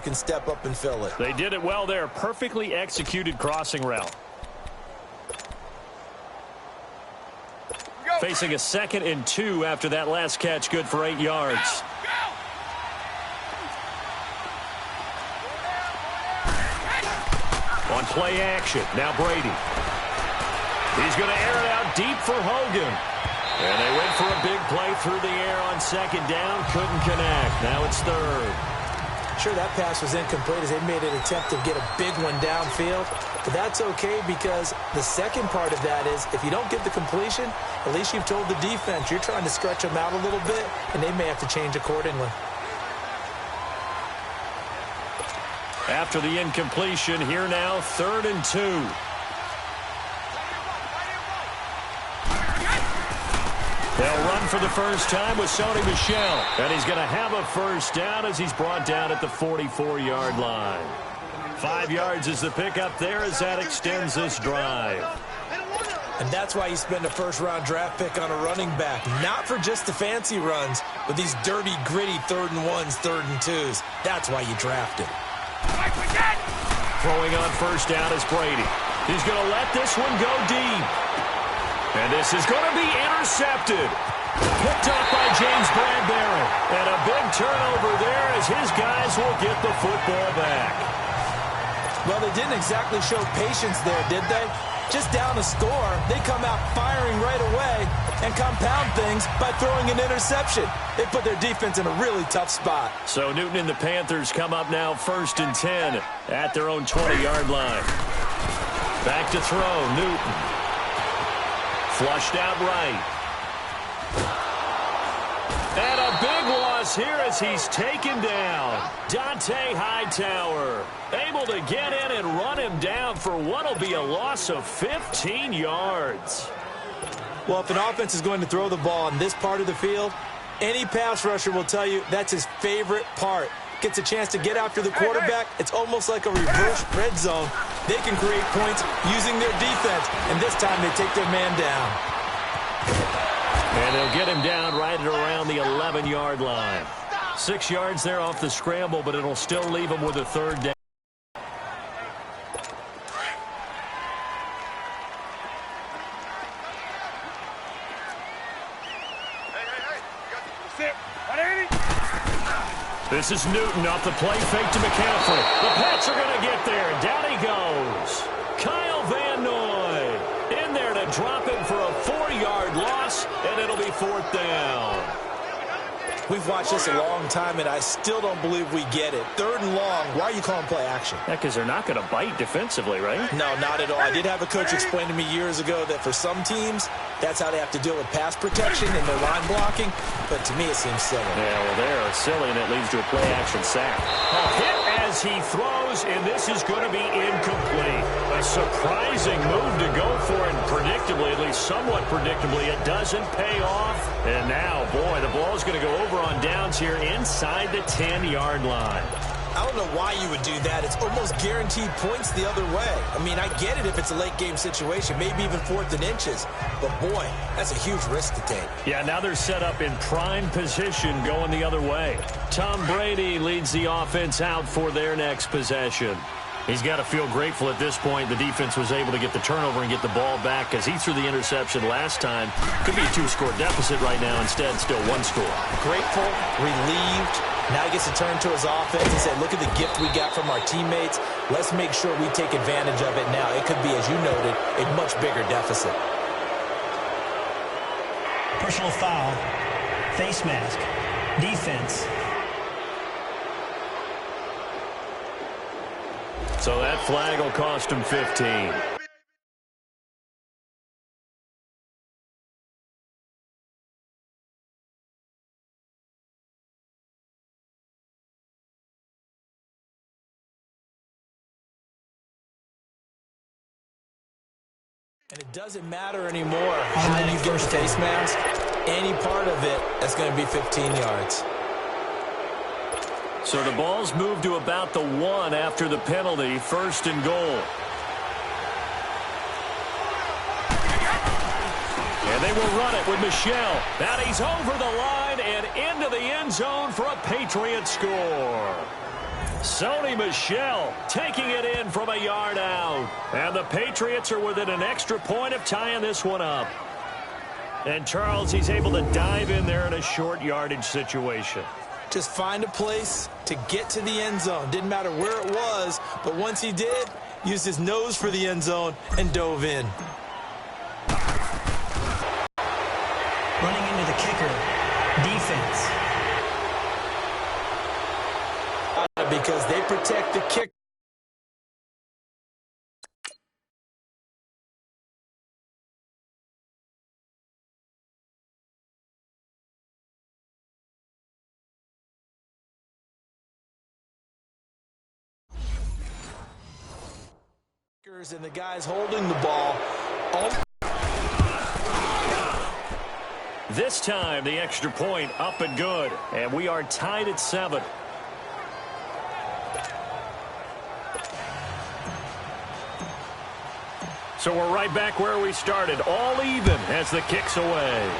can step up and fill it. They did it well there. Perfectly executed crossing route. Facing a 2nd and 2 after that last catch, good for 8 yards. On play action, now Brady. He's going to air it out deep for Hogan. And they went for a big play through the air on 2nd down. Couldn't connect. Now it's 3rd. Sure, that pass was incomplete as they made an attempt to get a big one downfield. But that's okay because the second part of that is if you don't get the completion, at least you've told the defense you're trying to stretch them out a little bit, and they may have to change accordingly. After the incompletion, here now, 3rd and 2. They'll run for the first time with Sony Michel. And he's going to have a first down as he's brought down at the 44-yard line. 5 yards is the pickup there as that extends this drive. And that's why you spend a first-round draft pick on a running back. Not for just the fancy runs, but these dirty, gritty 3rd and 1s, 3rd and 2s. That's why you draft him. Throwing on first down is Brady. He's going to let this one go deep. And this is going to be intercepted. Picked up by James Bradbury. And a big turnover there as his guys will get the football back. Well, they didn't exactly show patience there, did they? Just down a score, they come out firing right away and compound things by throwing an interception. They put their defense in a really tough spot. So Newton and the Panthers come up now 1st and 10 at their own 20-yard line. Back to throw, Newton. Flushed out right. And a big loss here as he's taken down. Dante Hightower able to get in and run him down for what will be a loss of 15 yards. Well, if an offense is going to throw the ball in this part of the field, any pass rusher will tell you that's his favorite part. Gets a chance to get after the quarterback. It's almost like a reverse red zone. They can create points using their defense, and this time they take their man down. And they'll get him down right at around the 11-yard line. 6 yards there off the scramble, but it'll still leave him with a 3rd down. This is Newton off the play fake to McCaffrey. The Pats are going to get there. Down he goes. Kyle Van Noy in there to drop him for a 4-yard loss, and it'll be 4th down. We've watched this a long time, and I still don't believe we get it. 3rd and long. Why are you calling play action? Yeah, because they're not going to bite defensively, right? No, not at all. I did have a coach explain to me years ago that for some teams, that's how they have to deal with pass protection and their line blocking. But to me, it seems silly. Yeah, well, they're silly, and it leads to a play-action sack. A hit as he throws, and this is going to be incomplete. A surprising move to go for, and predictably, at least somewhat predictably, it doesn't pay off. And now, boy, the ball's going to go over on downs here inside the 10-yard line. I don't know why you would do that. It's almost guaranteed points the other way. I mean, I get it if it's a late-game situation, maybe even 4th and inches. But, boy, that's a huge risk to take. Yeah, now they're set up in prime position going the other way. Tom Brady leads the offense out for their next possession. He's got to feel grateful at this point. The defense was able to get the turnover and get the ball back because he threw the interception last time. Could be a 2-score deficit right now. Instead, still 1 score. Grateful, relieved. Now he gets to turn to his offense and say, look at the gift we got from our teammates. Let's make sure we take advantage of it now. It could be, as you noted, a much bigger deficit. Personal foul, face mask, defense. So that flag will cost him 15. And it doesn't matter anymore how you get a face mask. Any part of it, that's going to be 15 yards. So the ball's moved to about the 1 after the penalty, 1st and goal. And they will run it with Michel. Now he's over the line and into the end zone for a Patriot score. Sony Michel taking it in from a yard out. And the Patriots are within an extra point of tying this one up. And Charles, he's able to dive in there in a short yardage situation. Just find a place to get to the end zone. Didn't matter where it was, but once he did, used his nose for the end zone and dove in. Running into the kicker. Defense. Because they protect the kick. And the guys holding the ball. This time, the extra point up and good. And we are tied at 7. So we're right back where we started, all even as the kick's away.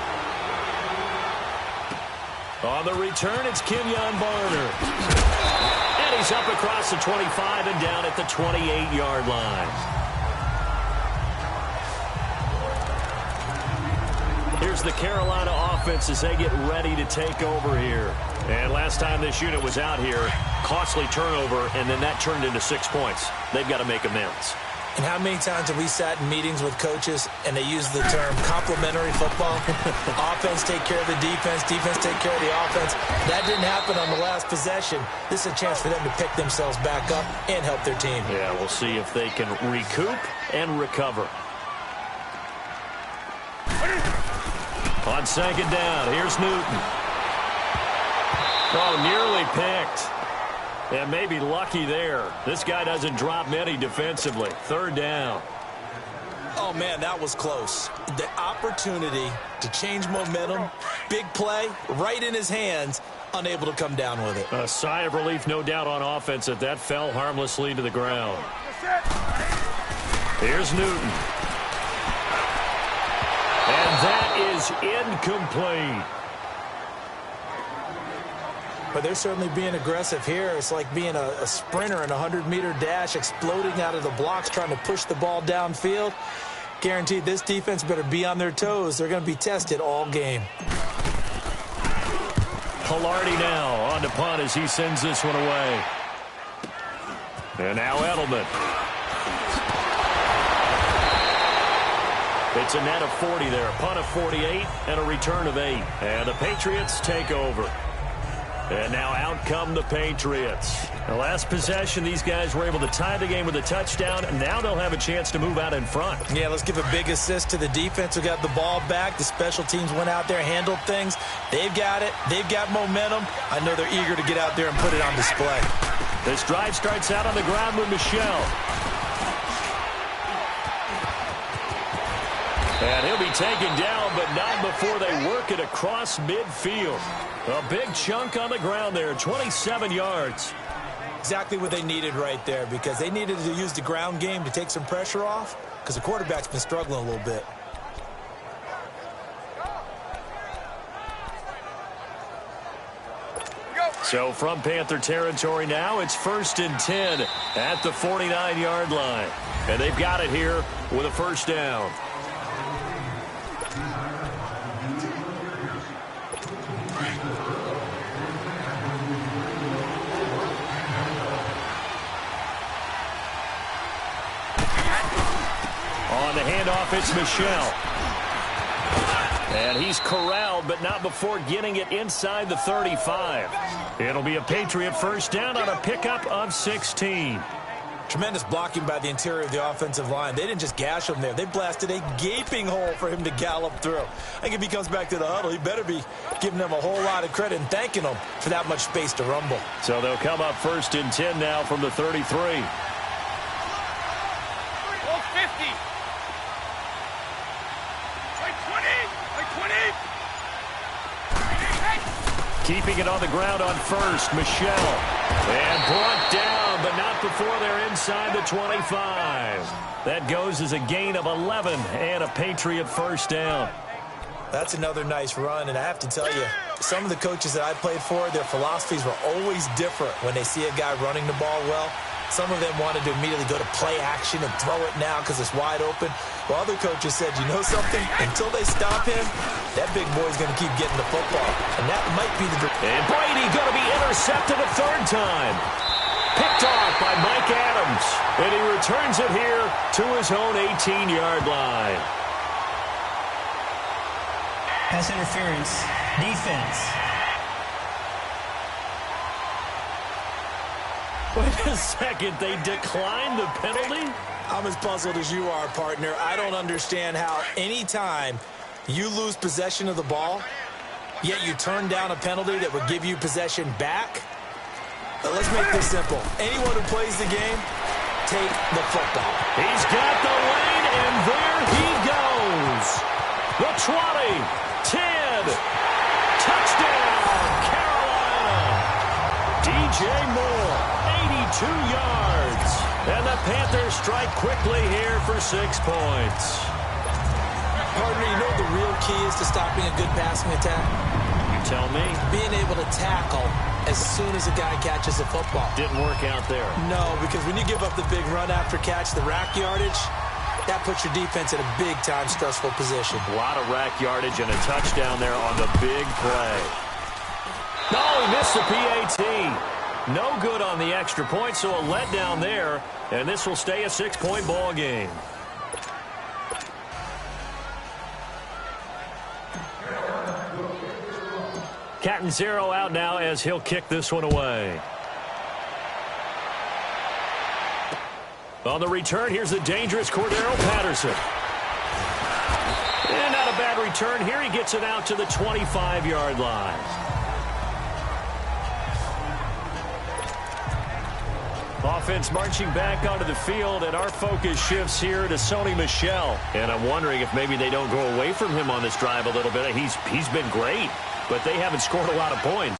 On the return, it's Kenyon Barner. And he's up across the 25 and down at the 28-yard line. Here's the Carolina offense as they get ready to take over here. And last time this unit was out here, costly turnover, and then that turned into 6 points. They've got to make amends. And how many times have we sat in meetings with coaches and they use the term complementary football? Offense take care of the defense, defense take care of the offense. That didn't happen on the last possession. This is a chance for them to pick themselves back up and help their team. Yeah, we'll see if they can recoup and recover. On second down, here's Newton. Oh, nearly picked. And maybe lucky there. This guy doesn't drop many defensively. Third down. Oh, man, that was close. The opportunity to change momentum, big play, right in his hands, unable to come down with it. A sigh of relief, no doubt, on offense that fell harmlessly to the ground. Here's Newton. And that is incomplete. But they're certainly being aggressive here. It's like being a sprinter in a 100-meter dash, exploding out of the blocks, trying to push the ball downfield. Guaranteed this defense better be on their toes. They're going to be tested all game. Pilardi now on to punt as he sends this one away. And now Edelman. It's a net of 40 there. Punt of 48 and a return of 8. And the Patriots take over. And now out come the Patriots. The last possession, these guys were able to tie the game with a touchdown, and now they'll have a chance to move out in front. Yeah, let's give a big assist to the defense who got the ball back. The special teams went out there, handled things. They've got it. They've got momentum. I know they're eager to get out there and put it on display. This drive starts out on the ground with Michel. And he'll be taken down, but not before they work it across midfield. A big chunk on the ground there, 27 yards. Exactly what they needed right there, because they needed to use the ground game to take some pressure off, because the quarterback's been struggling a little bit. So from Panther territory now, it's 1st and 10 at the 49-yard line. And they've got it here with a first down. On the handoff, it's Michel. And he's corralled, but not before getting it inside the 35. It'll be a Patriot first down on a pickup of 16. Tremendous blocking by the interior of the offensive line. They didn't just gash him there. They blasted a gaping hole for him to gallop through. I think if he comes back to the huddle, he better be giving them a whole lot of credit and thanking them for that much space to rumble. So they'll come up 1st and 10 now from the 33. Keeping it on the ground on first, Michel. And brought down, but not before they're inside the 25. That goes as a gain of 11 and a Patriot first down. That's another nice run, and I have to tell you, some of the coaches that I played for, their philosophies were always different when they see a guy running the ball well. Some of them wanted to immediately go to play action and throw it now because it's wide open. While other coaches said, you know something? Until they stop him, that big boy's going to keep getting the football. And that might be the... And Brady going to be intercepted a third time. Picked off by Mike Adams. And he returns it here to his own 18-yard line. Pass interference. Defense. Wait a second. They declined the penalty? I'm as puzzled as you are, partner. I don't understand how any time you lose possession of the ball, yet you turn down a penalty that would give you possession back. But let's make this simple. Anyone who plays the game, take the football. He's got the lane, and there he goes. The 20, 10, touchdown, Carolina. DJ Moore, 82 yards. And the Panthers strike quickly here for 6 points. Partner, you know what the real key is to stopping a good passing attack? You tell me. Being able to tackle as soon as a guy catches the football. Didn't work out there. No, because when you give up the big run after catch, the rack yardage, that puts your defense in a big-time stressful position. A lot of rack yardage and a touchdown there on the big play. No, he missed the PAT. No good on the extra point, so a letdown there, and this will stay a 6-point ball game. Catanzaro out now as he'll kick this one away. On the return, here's the dangerous Cordero Patterson. And not a bad return here. He gets it out to the 25-yard line. Offense marching back onto the field, and our focus shifts here to Sony Michel. And I'm wondering if maybe they don't go away from him on this drive a little bit. He's been great, but they haven't scored a lot of points.